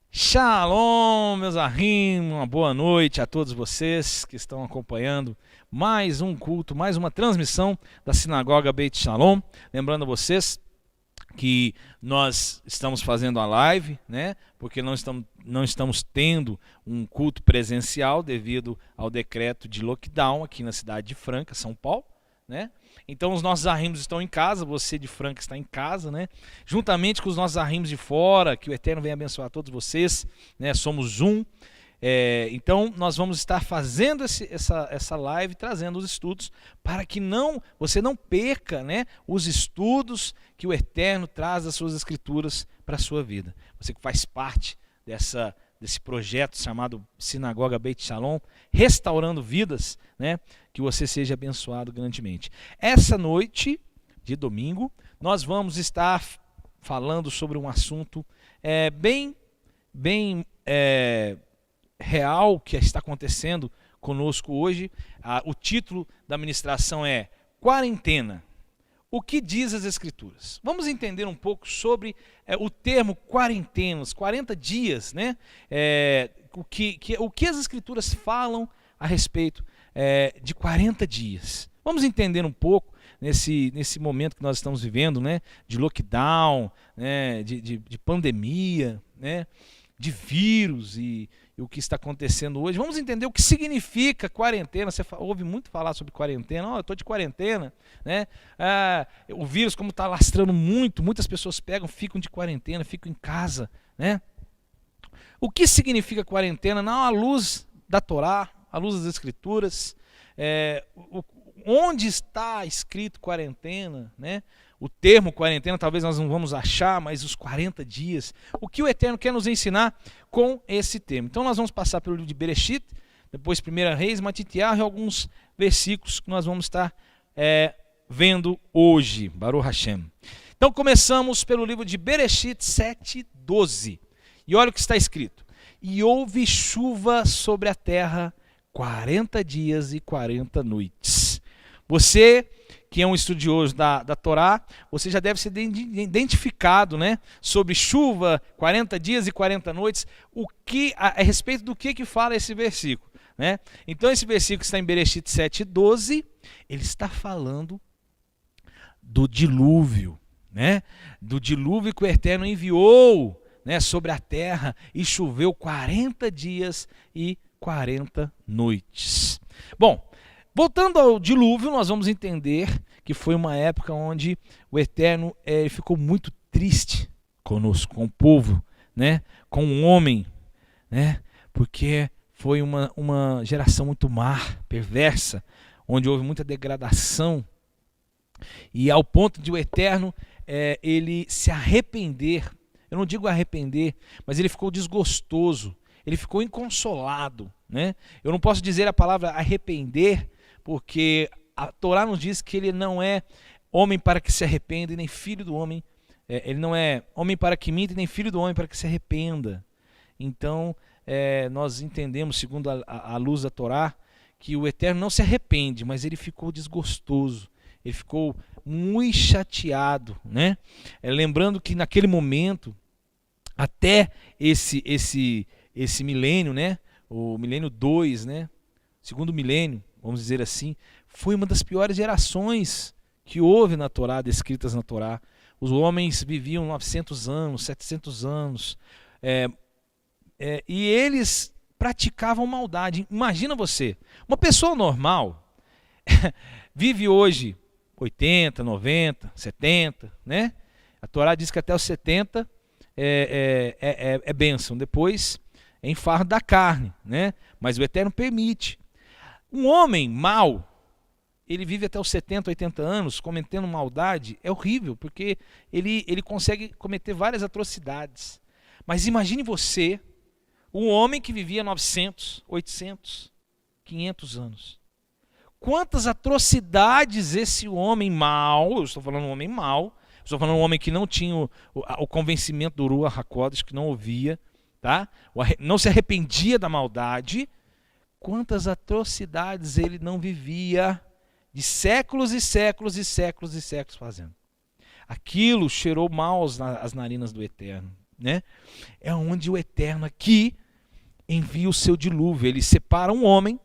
Shalom, meus arrimos, uma boa noite a todos vocês que estão acompanhando mais um culto, mais uma transmissão da Sinagoga Beit Shalom. Lembrando a vocês que nós estamos fazendo a live, né? Porque não estamos tendo um culto presencial devido ao decreto de lockdown aqui na cidade de Franca, São Paulo, né? Então os nossos arrimos estão em casa, você de Franca está em casa, né? Juntamente com os nossos arrimos de fora, que o Eterno venha abençoar todos vocês, né? Somos um. Então nós vamos estar fazendo essa live, trazendo os estudos, para que você não perca, né, os estudos que o Eterno traz das suas escrituras para a sua vida. Você que faz parte desse projeto chamado Sinagoga Beit Shalom, restaurando vidas, né? Que você seja abençoado grandemente. Essa noite de domingo, nós vamos estar falando sobre um assunto bem real que está acontecendo conosco hoje. O título da ministração é Quarentena. O que diz as Escrituras? Vamos entender um pouco sobre o termo quarentena, os 40 dias, né? O que as Escrituras falam a respeito de 40 dias. Vamos entender um pouco nesse momento que nós estamos vivendo, né? De lockdown, né? De pandemia, né? De vírus e o que está acontecendo hoje. Vamos entender o que significa quarentena. Você ouve muito falar sobre quarentena. Eu estou de quarentena, né? O vírus, como está lastrando muitas pessoas ficam de quarentena, ficam em casa, né? O que significa quarentena? Não, à luz da Torá, à luz das Escrituras, onde está escrito quarentena, né? O termo quarentena talvez nós não vamos achar, mas os 40 dias, o que o Eterno quer nos ensinar com esse termo. Então nós vamos passar pelo livro de Bereshit, depois 1 Reis, Matitiah e alguns versículos que nós vamos estar vendo hoje, Baruch Hashem. Então começamos pelo livro de Bereshit 7:12, e olha o que está escrito: e houve chuva sobre a terra 40 dias e 40 noites. Você que é um estudioso da Torá, você já deve ser identificado, né, sobre chuva, 40 dias e 40 noites, a respeito do que fala esse versículo, né? Então esse versículo está em Bereshit 7:12, ele está falando do dilúvio, né? Do dilúvio que o Eterno enviou, né, sobre a terra, e choveu 40 dias e 40 noites. Bom, voltando ao dilúvio, nós vamos entender que foi uma época onde o Eterno ficou muito triste conosco, com o povo, né? Com o homem, né? Porque foi uma geração muito má, perversa, onde houve muita degradação, e ao ponto de o Eterno ele se arrepender. Eu não digo arrepender, mas ele ficou desgostoso, ele ficou inconsolado, né? Eu não posso dizer a palavra arrepender, porque a Torá nos diz que ele não é homem para que se arrependa, e nem filho do homem, ele não é homem para que minta, e nem filho do homem para que se arrependa. Então, nós entendemos, segundo a luz da Torá, que o Eterno não se arrepende, mas ele ficou desgostoso, ele ficou muito chateado, né? Lembrando que naquele momento, até esse milênio, né? O milênio 2, né? Segundo milênio, vamos dizer assim, foi uma das piores gerações que houve na Torá, descritas na Torá. Os homens viviam 900 anos, 700 anos, e eles praticavam maldade. Imagina você, uma pessoa normal vive hoje 80, 90, 70, né? A Torá diz que até os 70 é bênção, depois é enfardo da carne, né? Mas o Eterno permite. Um homem mau, ele vive até os 70, 80 anos cometendo maldade, é horrível, porque ele consegue cometer várias atrocidades. Mas imagine você, um homem que vivia 900, 800, 500 anos. quantas atrocidades esse homem mau, eu estou falando um homem mau, estou falando um homem que não tinha o convencimento do Ruach HaKodesh, que não ouvia, tá? Não se arrependia da maldade, quantas atrocidades ele não vivia, de séculos e séculos e séculos e séculos fazendo. Aquilo cheirou mal às narinas do Eterno, né? É onde o Eterno aqui envia o seu dilúvio. Ele separa um homem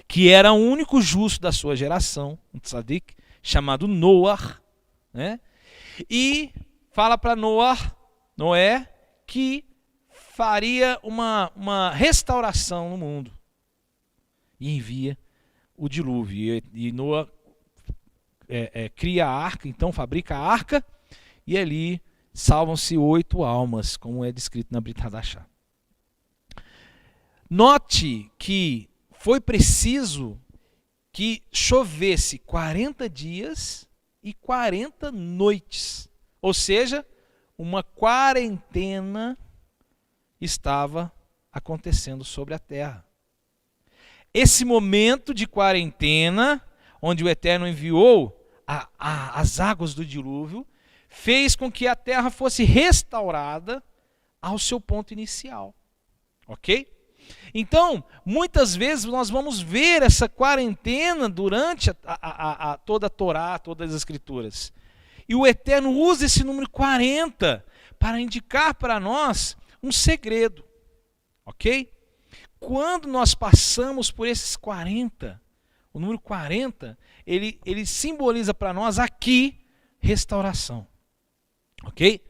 que era o único justo da sua geração, um tzadik, chamado Noah, né? E fala para Noé, que faria uma restauração no mundo. E envia o dilúvio. E Noé cria a arca, então fabrica a arca, e ali salvam-se 8 almas, como é descrito na Brit Hadashah. Note que foi preciso que chovesse 40 dias e 40 noites. Ou seja, uma quarentena estava acontecendo sobre a terra. Esse momento de quarentena, onde o Eterno enviou as águas do dilúvio, fez com que a terra fosse restaurada ao seu ponto inicial. Ok? Então, muitas vezes nós vamos ver essa quarentena durante toda a Torá, todas as Escrituras. E o Eterno usa esse número 40 para indicar para nós um segredo. Ok? Quando nós passamos por esses 40, o número 40, ele simboliza para nós aqui restauração. Ok?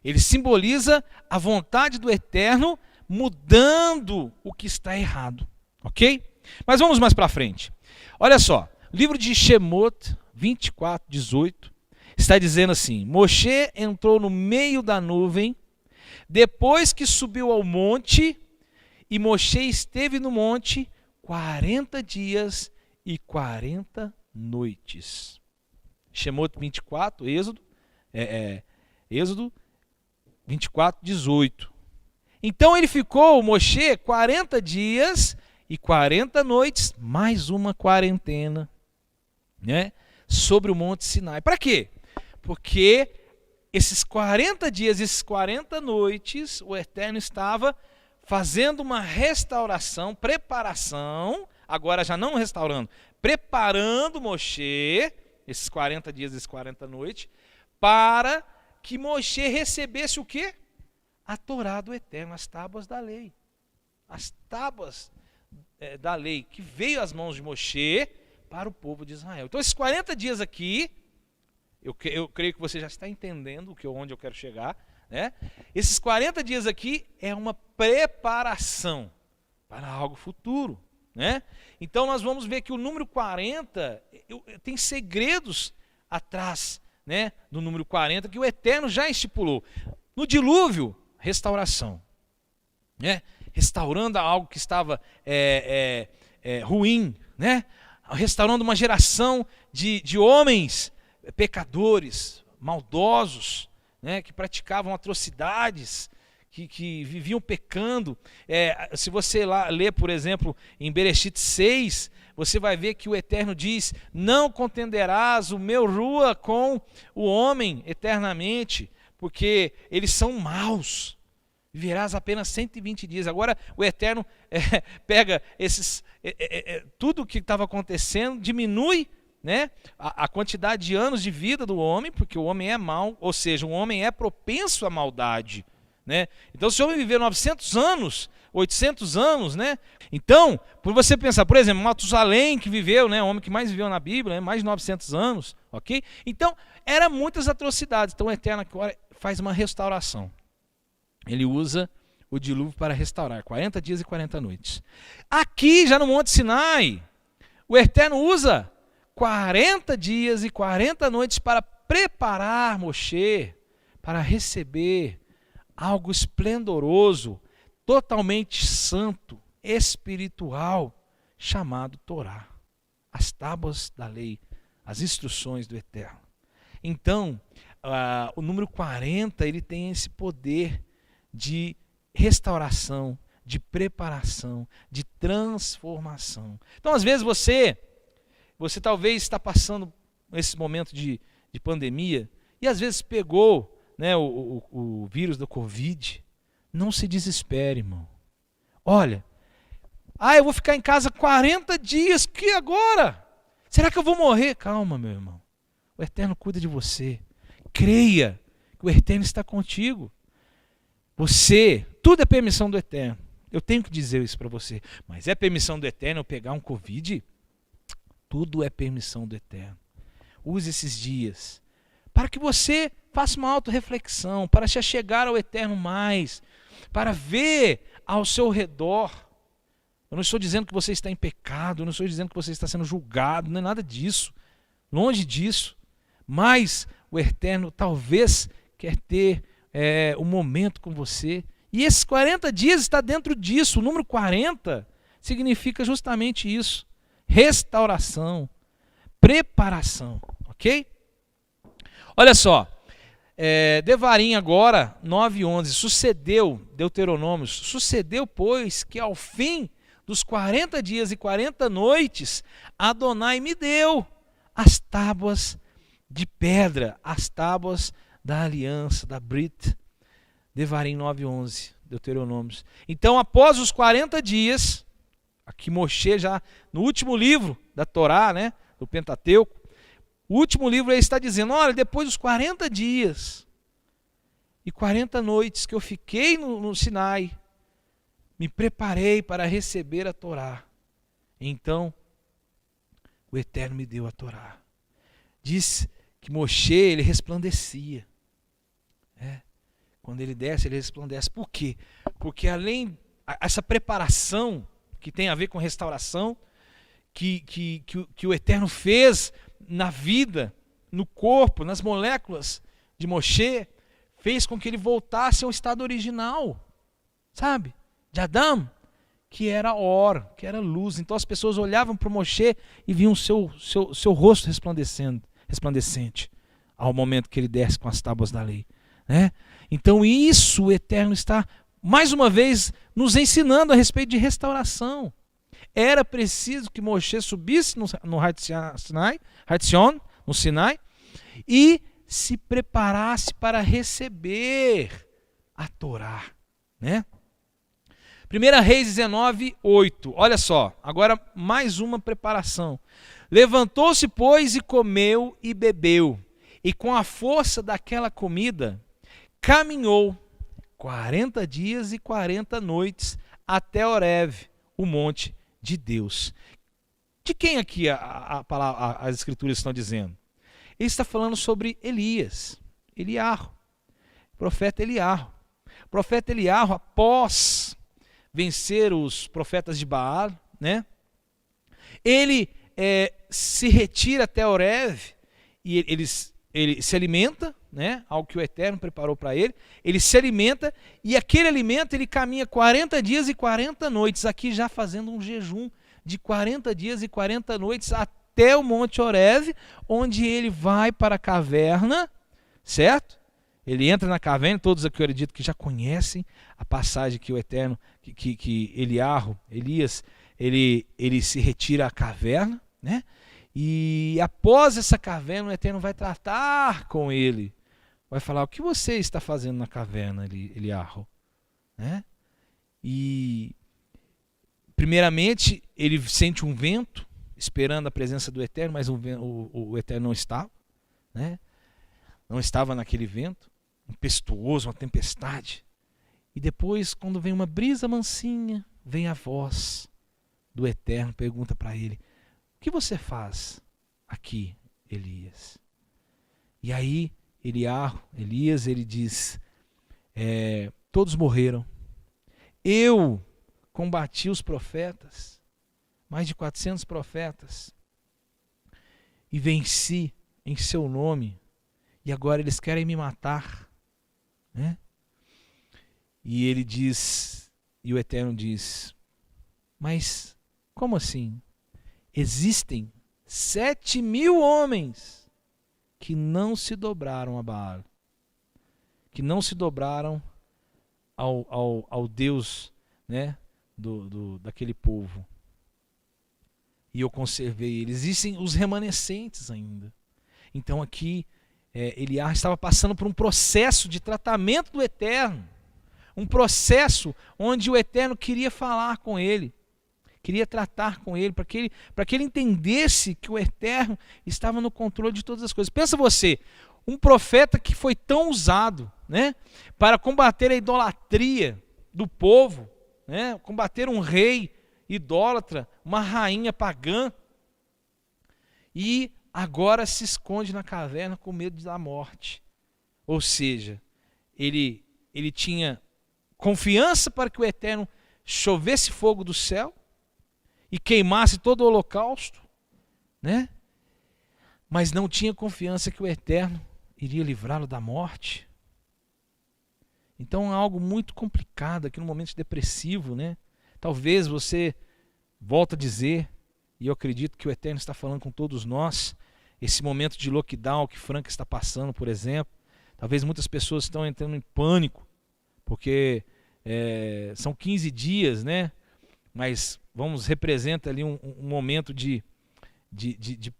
Ele simboliza a vontade do Eterno mudando o que está errado. Ok? Mas vamos mais para frente. Olha só, livro de Shemot 24, 18, está dizendo assim: Moshe entrou no meio da nuvem, depois que subiu ao monte, e Moshe esteve no monte 40 dias e 40 noites. Shemot 24, Êxodo 24, 18. Então ele ficou, Moshe, 40 dias e 40 noites, mais uma quarentena, né, sobre o Monte Sinai. Para quê? Porque esses 40 dias, esses 40 noites, o Eterno estava fazendo uma restauração, preparação, agora já não restaurando, preparando Moshe, esses 40 dias, esses 40 noites, para que Moshe recebesse o quê? A Torá do Eterno, as tábuas da lei. As tábuas da lei que veio às mãos de Moshe para o povo de Israel. Então esses 40 dias aqui, eu creio que você já está entendendo onde eu quero chegar, né? Esses 40 dias aqui é uma preparação para algo futuro, né? Então nós vamos ver que o número 40 tem segredos atrás, né, do número 40 que o Eterno já estipulou. No dilúvio, restauração, né? Restaurando algo que estava ruim, né? Restaurando uma geração de homens pecadores, maldosos, né? Que praticavam atrocidades, que viviam pecando. Se você ler, por exemplo, em Bereshit 6, você vai ver que o Eterno diz: não contenderás o meu Rua com o homem eternamente, porque eles são maus. Viverás apenas 120 dias. Agora o Eterno pega tudo o que estava acontecendo, diminui, né, a quantidade de anos de vida do homem, porque o homem é mau, ou seja, o homem é propenso à maldade, né? Então se o homem viver 900 anos, 800 anos, né? Então, por você pensar, por exemplo, Matusalém, que viveu, né, o homem que mais viveu na Bíblia, né, mais de 900 anos, ok? Então, eram muitas atrocidades. Então o Eterno agora faz uma restauração. Ele usa o dilúvio para restaurar, 40 dias e 40 noites. Aqui, já no Monte Sinai, o Eterno usa 40 dias e 40 noites para preparar Moshe para receber algo esplendoroso, totalmente santo, espiritual, chamado Torá, as tábuas da lei, as instruções do Eterno. Então, o número 40, ele tem esse poder de restauração, de preparação, de transformação. Então, às vezes você Você talvez está passando esse momento de pandemia e às vezes pegou, né, o vírus da Covid. Não se desespere, irmão. Olha, eu vou ficar em casa 40 dias, que agora? Será que eu vou morrer? Calma, meu irmão. O Eterno cuida de você. Creia que o Eterno está contigo. Tudo é permissão do Eterno. Eu tenho que dizer isso para você. Mas é permissão do Eterno eu pegar um Covid? Tudo é permissão do Eterno. Use esses dias para que você faça uma autorreflexão, para se achegar ao Eterno mais, para ver ao seu redor. Eu não estou dizendo que você está em pecado, eu não estou dizendo que você está sendo julgado, não é nada disso. Longe disso. Mas o Eterno talvez quer ter um momento com você. E esses 40 dias está dentro disso. O número 40 significa justamente isso. Restauração, preparação, ok? Olha só, Devarim agora, 9:11, sucedeu, pois, que ao fim dos 40 dias e 40 noites, Adonai me deu as tábuas de pedra, as tábuas da aliança, da Brit. Devarim 9:11, Deuteronômios. Então, após os 40 dias, aqui Moshe já no último livro da Torá, né, do Pentateuco, o último livro ele está dizendo, olha, depois dos 40 dias e 40 noites que eu fiquei no Sinai, me preparei para receber a Torá. Então, o Eterno me deu a Torá. Diz que Moshe, ele resplandecia. Quando ele desce, ele resplandece. Por quê? Porque além essa preparação que tem a ver com restauração, que o Eterno fez na vida, no corpo, nas moléculas de Moshe, fez com que ele voltasse ao estado original, sabe? De Adão, que era or, que era luz. Então as pessoas olhavam para o Moshe e viam o seu rosto resplandecente ao momento que ele desce com as tábuas da lei, né? Então isso o Eterno está, mais uma vez, nos ensinando a respeito de restauração. Era preciso que Moshe subisse no Har Tzion, no Sinai, e se preparasse para receber a Torá, né? 1 Reis 19:8, olha só, agora mais uma preparação. Levantou-se, pois, e comeu e bebeu, e com a força daquela comida, caminhou 40 dias e 40 noites até Horebe, o monte de Deus. De quem aqui as escrituras estão dizendo? Ele está falando sobre Elias, Eliarro, profeta Eliarro. O profeta Eliarro, após vencer os profetas de Baal, né? Ele se retira até Horebe e ele se alimenta, né? Algo que o Eterno preparou para ele. Ele se alimenta e aquele alimento ele caminha 40 dias e 40 noites, aqui já fazendo um jejum de 40 dias e 40 noites até o Monte Horebe, onde ele vai para a caverna, certo? Ele entra na caverna, todos aqui eu acredito que já conhecem a passagem que o Eterno, que Elias, ele se retira à caverna, né? E após essa caverna, o Eterno vai tratar com ele. Vai falar, o que você está fazendo na caverna, Eliarro? Né? E, primeiramente, ele sente um vento, esperando a presença do Eterno, mas o Eterno não estava. Né? Não estava naquele vento, impetuoso, uma tempestade. E depois, quando vem uma brisa mansinha, vem a voz do Eterno, pergunta para ele, o que você faz aqui, Elias? E aí, Elias, ele diz, todos morreram. Eu combati os profetas, mais de 400 profetas, e venci em seu nome, e agora eles querem me matar. Né? E ele diz, e o Eterno diz, mas como assim? Existem 7.000 homens que não se dobraram a Baal, que não se dobraram ao Deus, né, daquele povo. e eu conservei eles. Existem os remanescentes ainda. Então aqui Eliá estava passando por um processo de tratamento do Eterno, um processo onde o Eterno queria falar com ele, queria tratar com ele, para que ele entendesse que o Eterno estava no controle de todas as coisas. Pensa você, um profeta que foi tão usado, né, para combater a idolatria do povo, né, combater um rei idólatra, uma rainha pagã, e agora se esconde na caverna com medo da morte. Ou seja, ele tinha confiança para que o Eterno chovesse fogo do céu e queimasse todo o holocausto, né? Mas não tinha confiança que o Eterno iria livrá-lo da morte. Então é algo muito complicado aqui no momento depressivo, né? Talvez você, volta a dizer, e eu acredito que o Eterno está falando com todos nós, esse momento de lockdown que Franca está passando, por exemplo, talvez muitas pessoas estão entrando em pânico, porque são 15 dias, né? Mas representa ali um momento de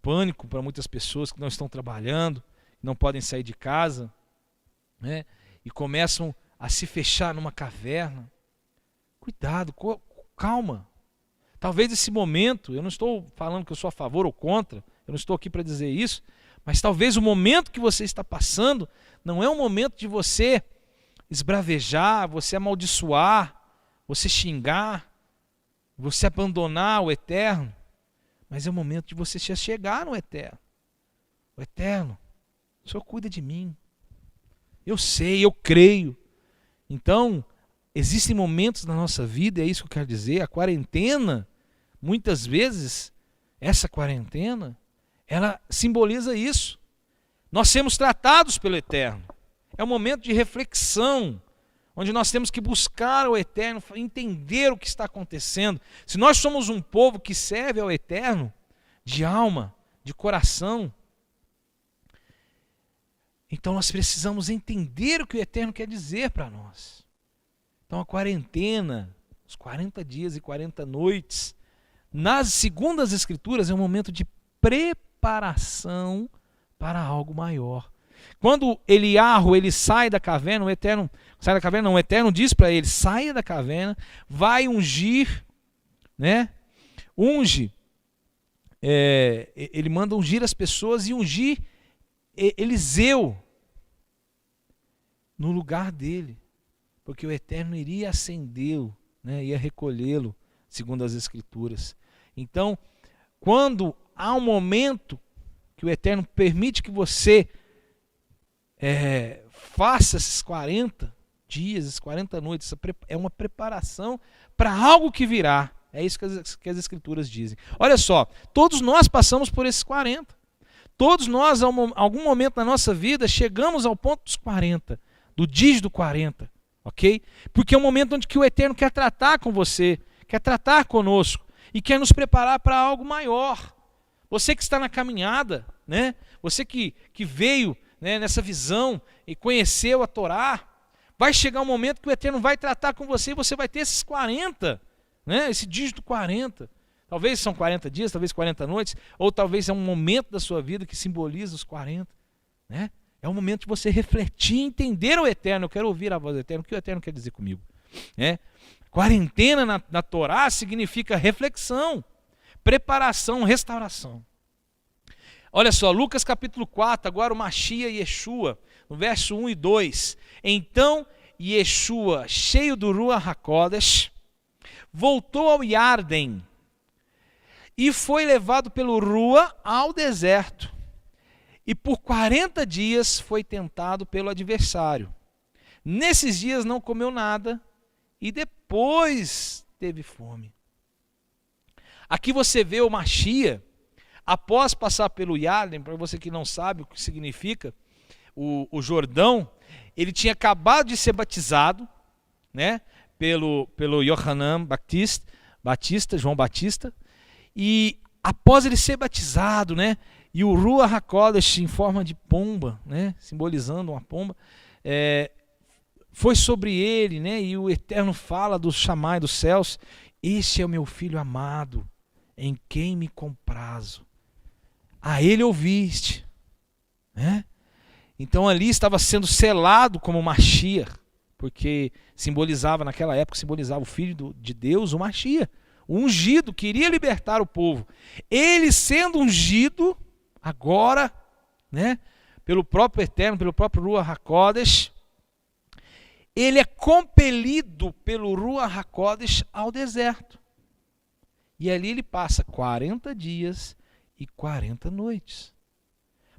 pânico para muitas pessoas que não estão trabalhando, não podem sair de casa, né? E começam a se fechar numa caverna. Cuidado, calma. Talvez esse momento, eu não estou falando que eu sou a favor ou contra, eu não estou aqui para dizer isso, mas talvez o momento que você está passando não é um momento de você esbravejar, você amaldiçoar, você xingar, você abandonar o Eterno, mas é o momento de você se chegar no Eterno. O Eterno, o Senhor cuida de mim. Eu sei, eu creio. Então, existem momentos na nossa vida, é isso que eu quero dizer, a quarentena, muitas vezes, essa quarentena, ela simboliza isso. Nós sermos tratados pelo Eterno. É um momento de reflexão, onde nós temos que buscar o Eterno, entender o que está acontecendo. Se nós somos um povo que serve ao Eterno, de alma, de coração, então nós precisamos entender o que o Eterno quer dizer para nós. Então a quarentena, os 40 dias e 40 noites, segundo as Escrituras, é um momento de preparação para algo maior. Quando Eliarro ele sai da caverna, o Eterno diz para ele: saia da caverna, vai ungir, né? Unge, ele manda ungir as pessoas e ungir Eliseu no lugar dele, porque o Eterno iria acendê-lo, né? Ia recolhê-lo, segundo as Escrituras. Então, quando há um momento que o Eterno permite que você faça esses 40 dias, esses 40 noites, é uma preparação para algo que virá. É isso que as Escrituras dizem. Olha só, todos nós passamos por esses 40. Todos nós, em algum momento na nossa vida, chegamos ao ponto dos 40, do dígito 40, ok? Porque é um momento onde que o Eterno quer tratar com você, quer tratar conosco e quer nos preparar para algo maior. Você que está na caminhada, né? Você que veio, né, nessa visão e conheceu a Torá, vai chegar um momento que o Eterno vai tratar com você e você vai ter esses 40, né? Esse dígito 40. Talvez são 40 dias, talvez 40 noites, ou talvez é um momento da sua vida que simboliza os 40. Né? É um momento de você refletir, entender o Eterno. Eu quero ouvir a voz do Eterno, o que o Eterno quer dizer comigo. Né? Quarentena na Torá significa reflexão, preparação, restauração. Olha só, Lucas capítulo 4, agora o Machia e Yeshua, no verso 1 e 2. Então Yeshua, cheio do Ruach HaKodesh, voltou ao Yarden e foi levado pelo Ruach ao deserto. E por 40 dias foi tentado pelo adversário. Nesses dias não comeu nada e depois teve fome. Aqui você vê o Machia, após passar pelo Yarden, para você que não sabe o que significa o Jordão, ele tinha acabado de ser batizado, né, pelo Yohanan Batista, João Batista, e após ele ser batizado, né, e o Ruach HaKodesh em forma de pomba, né, simbolizando uma pomba, foi sobre ele, né, e o Eterno fala do Shammai dos céus: este é o meu filho amado, em quem me comprazo. A ele ouviste. Né? Então ali estava sendo selado como Mashiach, porque naquela época simbolizava o Filho de Deus, o Mashiach, o ungido, que iria libertar o povo. Ele sendo ungido, agora, né, pelo próprio Eterno, pelo próprio Ruach HaKodesh, ele é compelido pelo Ruach HaKodesh ao deserto. E ali ele passa 40 dias e 40 noites.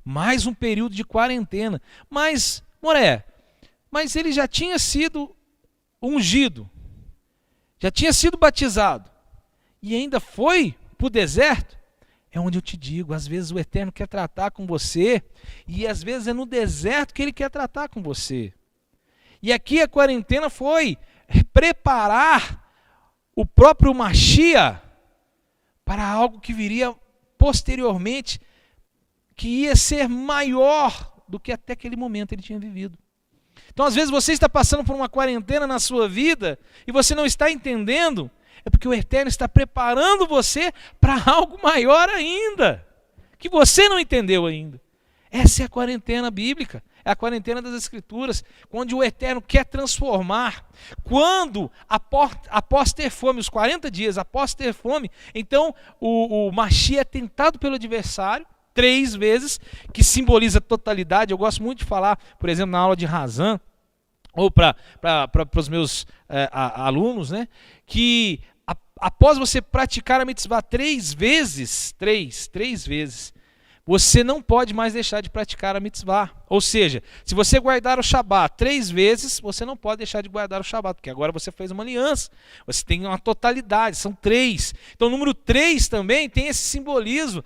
Mais um período de quarentena. Mas ele já tinha sido ungido, já tinha sido batizado, e ainda foi para o deserto. É onde eu te digo, às vezes o Eterno quer tratar com você, e às vezes é no deserto que ele quer tratar com você. E aqui a quarentena foi preparar o próprio Mashiach para algo que viria posteriormente, que ia ser maior do que até aquele momento ele tinha vivido. Então, às vezes, você está passando por uma quarentena na sua vida e você não está entendendo, é porque o Eterno está preparando você para algo maior ainda, que você não entendeu ainda. Essa é a quarentena bíblica, é a quarentena das Escrituras, onde o Eterno quer transformar. Quando, após ter fome, os 40 dias após ter fome, então o Mashiach é tentado pelo adversário, 3 vezes, que simboliza totalidade. Eu gosto muito de falar, por exemplo, na aula de Razan, ou para os meus alunos, né, que após você praticar a mitzvah 3 vezes, três vezes, você não pode mais deixar de praticar a mitzvah. Ou seja, se você guardar o Shabat 3 vezes, você não pode deixar de guardar o Shabat, porque agora você fez uma aliança. Você tem uma totalidade, são 3. Então o número 3 também tem esse simbolismo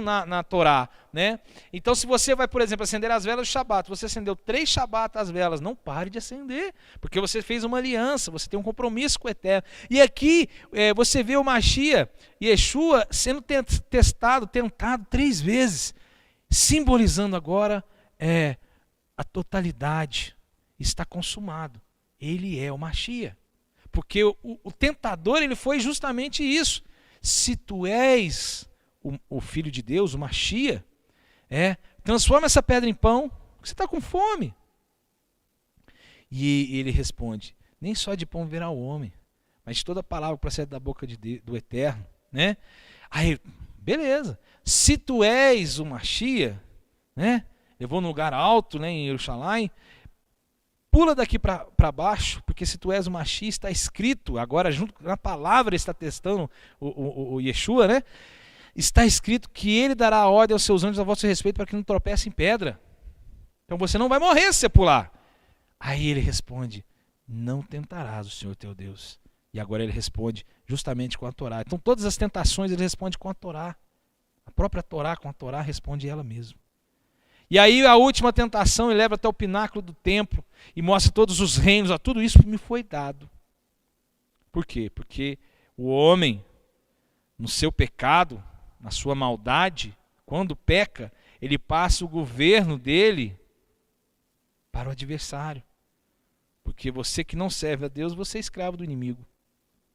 na Torá. Né? Então se você vai, por exemplo, acender as velas do Shabat, você acendeu 3 Shabat as velas, não pare de acender, porque você fez uma aliança, você tem um compromisso com o Eterno. E aqui você vê o Mashiach, Yeshua, sendo tentado 3 vezes, simbolizando agora a totalidade. Está consumado. Ele é o Mashiach. Porque o tentador, ele foi justamente isso. Se tu és o Filho de Deus, o Mashiach, transforma essa pedra em pão, porque você está com fome. E ele responde, nem só de pão viverá o homem, mas de toda palavra que procede da boca do Eterno. Né? Aí, beleza. Se tu és o Mashiach, né? Eu vou num lugar alto, né, em Jerusalém, pula daqui para baixo, porque se tu és o Mashiach, está escrito, agora junto na palavra está testando o Yeshua, né? Está escrito que ele dará a ordem aos seus anjos a vosso respeito para que não tropece em pedra. Então você não vai morrer se você pular. Aí ele responde, não tentarás o Senhor teu Deus. E agora ele responde justamente com a Torá. Então todas as tentações ele responde com a Torá. A própria Torá, com a Torá, responde ela mesma. E aí a última tentação ele leva até o pináculo do templo e mostra todos os reinos. Tudo isso me foi dado. Por quê? Porque o homem, no seu pecado, na sua maldade, quando peca, ele passa o governo dele para o adversário. Porque você que não serve a Deus, você é escravo do inimigo.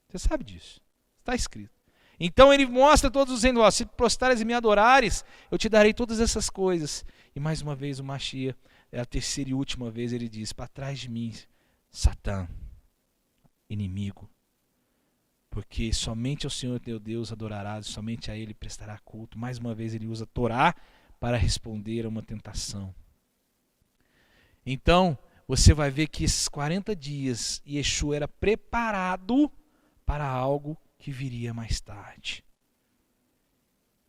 Você sabe disso. Está escrito. Então ele mostra todos os reinos. Se prostrares e me adorares, eu te darei todas essas coisas. E mais uma vez o Mashiach, é a terceira e última vez, ele diz, para trás de mim, Satã, inimigo. Porque somente ao Senhor teu Deus adorarás, somente a Ele prestará culto. Mais uma vez ele usa a Torá para responder a uma tentação. Então, você vai ver que esses 40 dias, Yeshua era preparado para algo que viria mais tarde.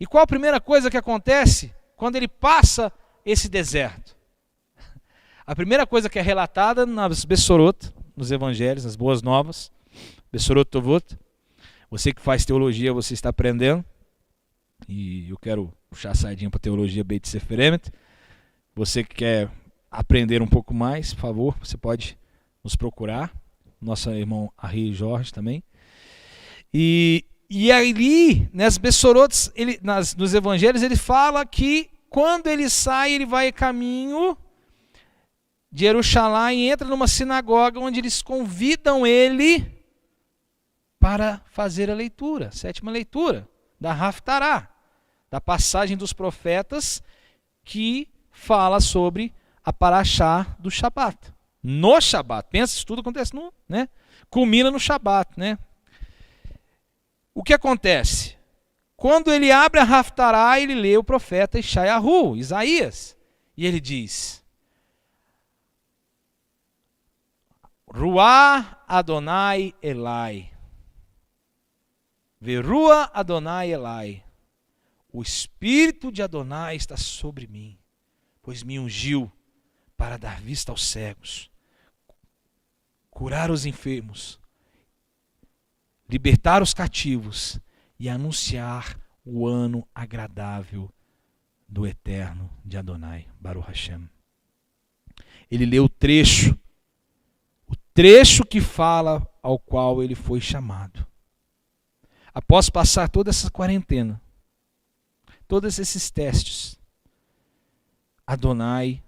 E qual a primeira coisa que acontece quando ele passa esse deserto? A primeira coisa que é relatada nas Bessorot, nos Evangelhos, nas Boas Novas, Bessorot Tovot. Você que faz teologia, você está aprendendo. E eu quero puxar a sardinha para a teologia Beit Sefer Emet. Você que quer aprender um pouco mais, por favor, você pode nos procurar. Nosso irmão Ari Jorge também. E ali, nas Bessorotes, nos Evangelhos, ele fala que quando ele sai, ele vai a caminho de Jerusalém e entra numa sinagoga onde eles convidam ele para fazer a leitura, a 7ª leitura da Haftará, da passagem dos profetas que fala sobre a Parashá do Shabat. No Shabat, pensa, isso tudo acontece no, né? Culmina no Shabat, né? O que acontece? Quando ele abre a Haftará, ele lê o profeta Yeshayahu, Isaías, e ele diz: Ruah Adonai Elai, Verua Adonai Elai, o Espírito de Adonai está sobre mim, pois me ungiu para dar vista aos cegos, curar os enfermos, libertar os cativos e anunciar o ano agradável do Eterno de Adonai, Baruch Hashem. Ele leu o trecho que fala ao qual ele foi chamado. Após passar toda essa quarentena, todos esses testes, Adonai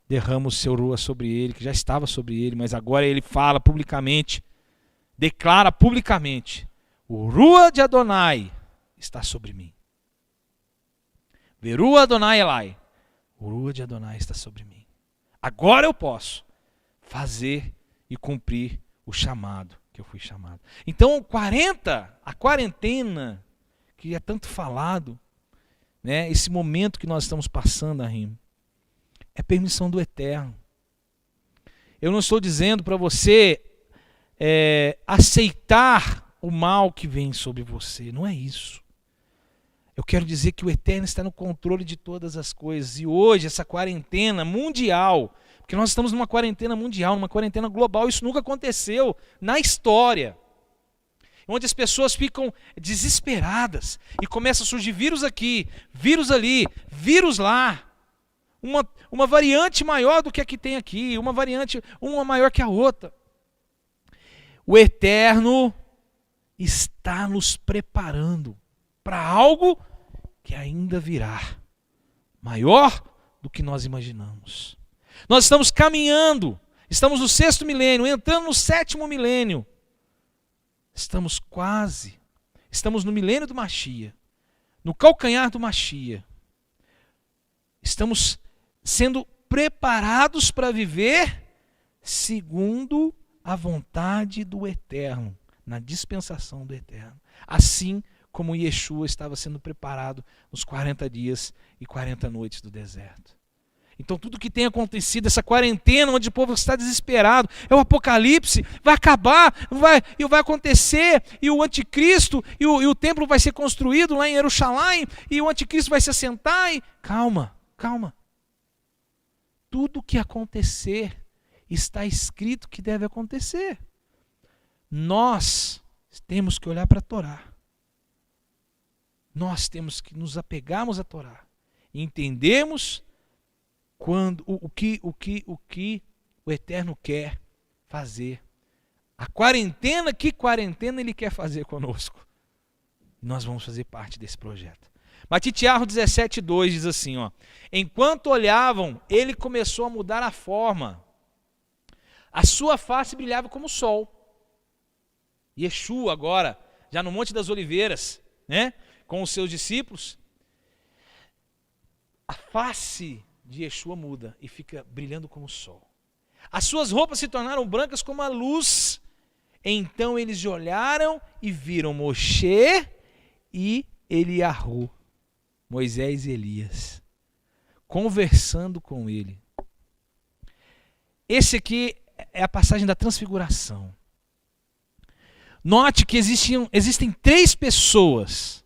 derrama o seu Ruah sobre ele, que já estava sobre ele, mas agora ele fala publicamente, declara publicamente: o Ruah de Adonai está sobre mim. Verua Adonai Elai, o Ruah de Adonai está sobre mim. Agora eu posso fazer e cumprir o chamado que eu fui chamado. Então a quarentena, que é tanto falado, né, esse momento que nós estamos passando, Arrim, é permissão do Eterno. Eu não estou dizendo para você aceitar o mal que vem sobre você, não é isso. Eu quero dizer que o Eterno está no controle de todas as coisas. E hoje, essa quarentena mundial, porque nós estamos numa quarentena mundial, numa quarentena global, isso nunca aconteceu na história. Onde as pessoas ficam desesperadas e começa a surgir vírus aqui, vírus ali, vírus lá. Uma variante maior do que a que tem aqui, uma variante, uma maior que a outra. O Eterno está nos preparando para algo que ainda virá, maior do que nós imaginamos. Nós estamos caminhando, estamos no 6º milênio, entrando no 7º milênio. Estamos no milênio do Mashiach, no calcanhar do Mashiach. Estamos sendo preparados para viver segundo a vontade do Eterno, na dispensação do Eterno. Assim como Yeshua estava sendo preparado nos 40 dias e 40 noites do deserto. Então tudo que tem acontecido, essa quarentena onde o povo está desesperado, é o apocalipse, vai acabar, vai acontecer, e o anticristo, e o templo vai ser construído lá em Jerusalém, e o anticristo vai se assentar, e calma. Tudo que acontecer está escrito que deve acontecer. Nós temos que olhar para a Torá. Nós temos que nos apegarmos à Torá e entendermos o que o Eterno quer fazer. Que quarentena Ele quer fazer conosco. Nós vamos fazer parte desse projeto. Matitiarro 17:2 diz assim, ó: enquanto olhavam, ele começou a mudar a forma. A sua face brilhava como o sol. Yeshua agora, já no Monte das Oliveiras, né, com os seus discípulos, a face de Yeshua muda e fica brilhando como o sol. As suas roupas se tornaram brancas como a luz. Então eles olharam e viram Moshe e Eliahu, Moisés e Elias, conversando com ele. Esse aqui é a passagem da transfiguração. Note que existem 3 pessoas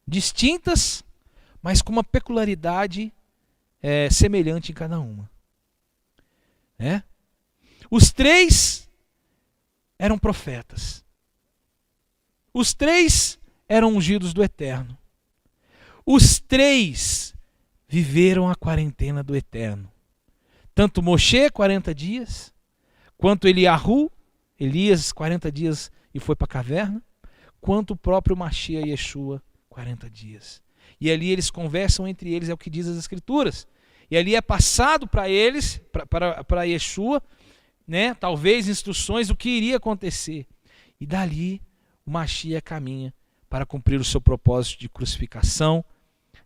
distintas, mas com uma peculiaridade semelhante em cada uma. Os 3 eram profetas. Os 3 eram ungidos do Eterno. Os 3 viveram a quarentena do Eterno. Tanto Moshe, 40 dias, quanto Elias, 40 dias e foi para a caverna, quanto o próprio Mashiach Yeshua, 40 dias. E ali eles conversam entre eles, é o que diz as Escrituras. E ali é passado para eles, para Yeshua, né, talvez instruções do que iria acontecer. E dali o Mashiach caminha para cumprir o seu propósito de crucificação,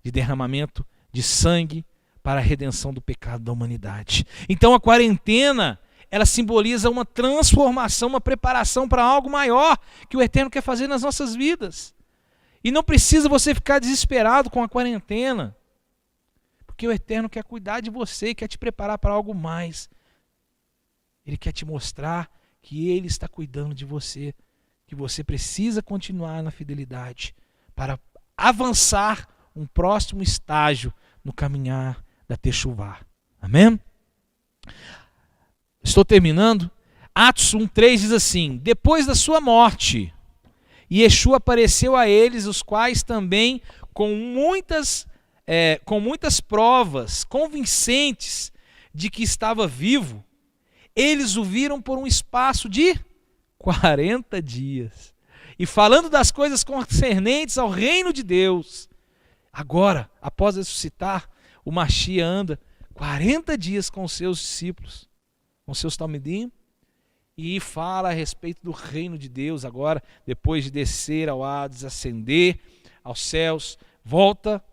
de derramamento de sangue para a redenção do pecado da humanidade. Então a quarentena, ela simboliza uma transformação, uma preparação para algo maior que o Eterno quer fazer nas nossas vidas. E não precisa você ficar desesperado com a quarentena, porque o Eterno quer cuidar de você e quer te preparar para algo mais. Ele quer te mostrar que Ele está cuidando de você, que você precisa continuar na fidelidade para avançar um próximo estágio no caminhar da Techuvá. Amém? Estou terminando. Atos 1:3 diz assim: depois da sua morte, Yeshua apareceu a eles, os quais também com muitas provas convincentes de que estava vivo, eles o viram por um espaço de 40 dias. E falando das coisas concernentes ao reino de Deus. Agora, após ressuscitar, o Mashiach anda 40 dias com os seus discípulos, com seus talmidim, e fala a respeito do reino de Deus agora, depois de descer ao Hades, ascender aos céus, volta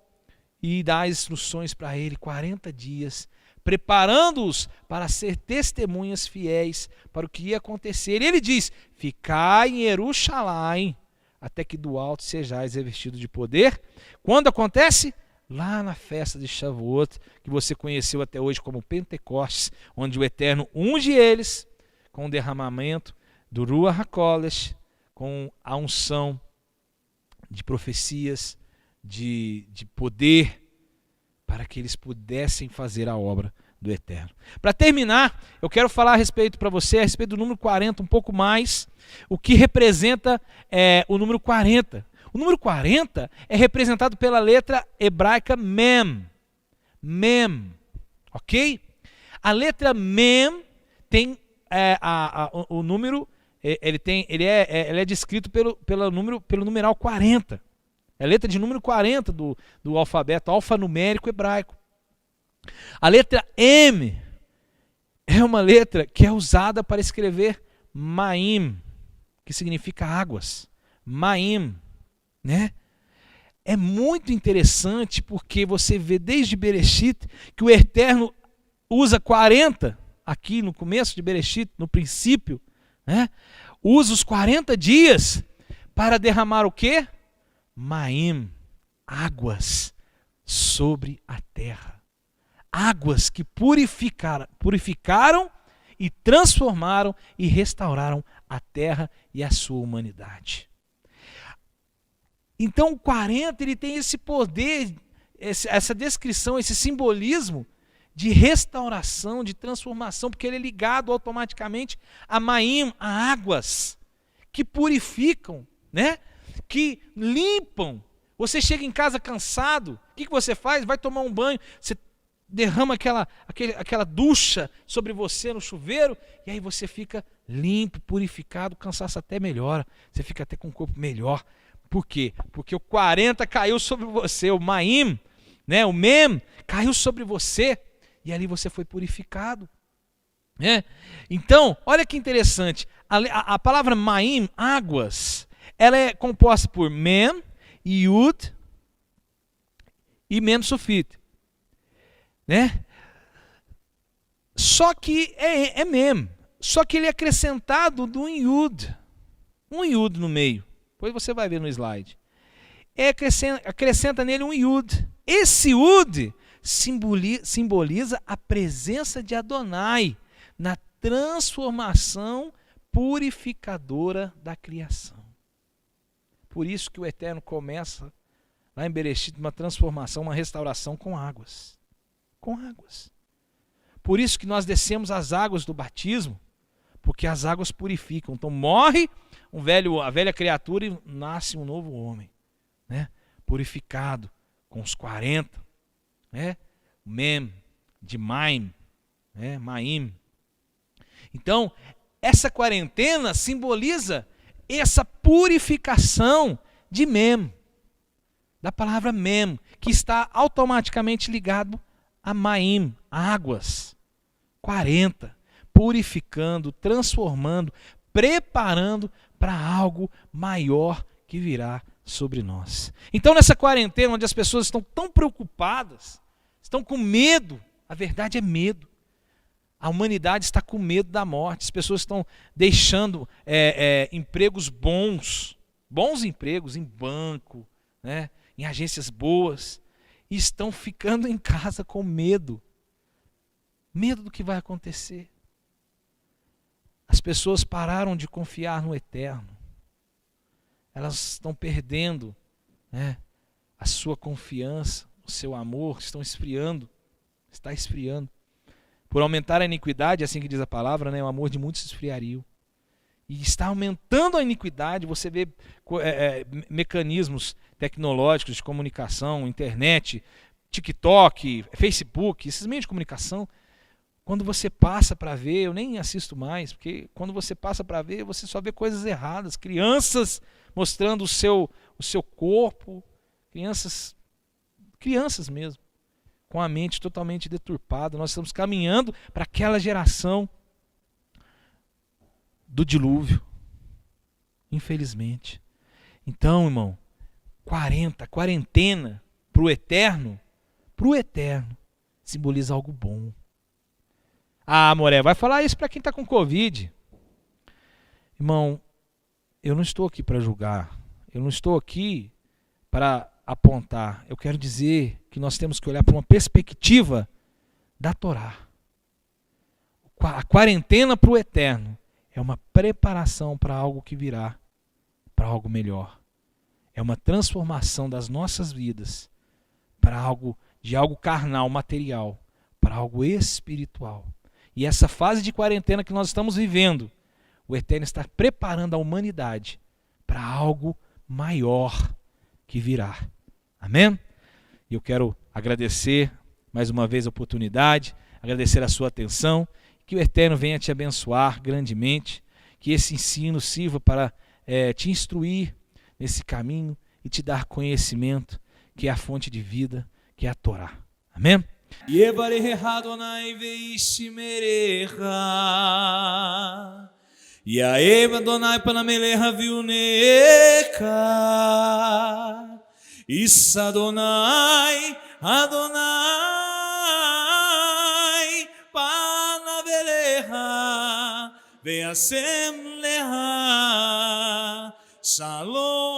e dá as instruções para ele, 40 dias, preparando-os para ser testemunhas fiéis para o que ia acontecer. E ele diz: ficai em Jerusalém, até que do alto sejais revestidos de poder. Quando acontece? Lá na festa de Shavuot, que você conheceu até hoje como Pentecostes, onde o Eterno unge eles com o derramamento do Ruach HaKodesh, com a unção de profecias, de poder, para que eles pudessem fazer a obra do Eterno. Para terminar, eu quero falar a respeito para você, a respeito do número 40, um pouco mais, o que representa o número 40. O número 40 é representado pela letra hebraica Mem. Mem, ok? A letra Mem tem o número, ele é descrito pelo numeral 40. É a letra de número 40 do alfabeto alfanumérico hebraico. A letra M é uma letra que é usada para escrever Maim, que significa águas. Maim, né? É muito interessante porque você vê desde Bereshit que o Eterno usa 40, aqui no começo de Bereshit, no princípio, né? Usa os 40 dias para derramar o quê? Maim, águas sobre a terra. Águas que purificaram e transformaram e restauraram a terra e a sua humanidade. Então o 40 ele tem esse poder, essa descrição, esse simbolismo de restauração, de transformação, porque ele é ligado automaticamente a Maim, a águas que purificam, né? Que limpam. Você chega em casa cansado, o que você faz? Vai tomar um banho, você derrama aquela ducha sobre você no chuveiro, e aí você fica limpo, purificado, o cansaço até melhora, você fica até com o corpo melhor. Por quê? Porque o 40 caiu sobre você, o Maim, né? O Mem caiu sobre você, e ali você foi purificado. Né? Então, olha que interessante, a palavra Maim, águas, ela é composta por Mem, Yud e Mem Sufit. Né? Só que é Mem, só que ele é acrescentado de um Yud no meio. Depois você vai ver no slide. Acrescenta nele um Yud. Esse Yud simboliza a presença de Adonai na transformação purificadora da criação. Por isso que o Eterno começa lá em Bereshit uma transformação, uma restauração com águas. Com águas. Por isso que nós descemos as águas do batismo, porque as águas purificam. Então morre a velha criatura e nasce um novo homem, né? Purificado com os 40, né? Mem, de Maim, né? Maim. Então, essa quarentena simboliza essa purificação de Mem, da palavra Mem, que está automaticamente ligado a Maim, águas. 40. purificando, transformando, preparando para algo maior que virá sobre nós. Então, nessa quarentena, onde as pessoas estão tão preocupadas, estão com medo, a verdade é medo. A humanidade está com medo da morte, as pessoas estão deixando empregos bons empregos em banco, né, em agências boas, e estão ficando em casa com medo do que vai acontecer. As pessoas pararam de confiar no eterno. Elas estão perdendo, né, a sua confiança, o seu amor, está esfriando. Por aumentar a iniquidade, assim que diz a palavra, né, o amor de muitos se esfriaria. E está aumentando a iniquidade, você vê mecanismos tecnológicos de comunicação, internet, TikTok, Facebook, esses meios de comunicação. Quando você passa para ver, eu nem assisto mais, porque quando você passa para ver, você só vê coisas erradas, crianças mostrando o seu corpo, crianças mesmo, com a mente totalmente deturpada. Nós estamos caminhando para aquela geração do dilúvio, infelizmente. Então, irmão, quarentena para o eterno, simboliza algo bom. Ah, Moré, vai falar isso para quem está com Covid. Irmão, eu não estou aqui para julgar, eu não estou aqui para apontar. Eu quero dizer que nós temos que olhar para uma perspectiva da Torá. A quarentena para o eterno é uma preparação para algo que virá, para algo melhor. É uma transformação das nossas vidas para algo carnal, material, para algo espiritual. E essa fase de quarentena que nós estamos vivendo, o Eterno está preparando a humanidade para algo maior que virá. Amém? E eu quero agradecer mais uma vez a oportunidade, agradecer a sua atenção, que o Eterno venha te abençoar grandemente, que esse ensino sirva para te instruir nesse caminho e te dar conhecimento, que é a fonte de vida, que é a Torá. Amém? Yevareha Adonai veishimerecha Yaeva Adonai panamelecha viunecha Issa Adonai panavelecha veasem lecha Shalom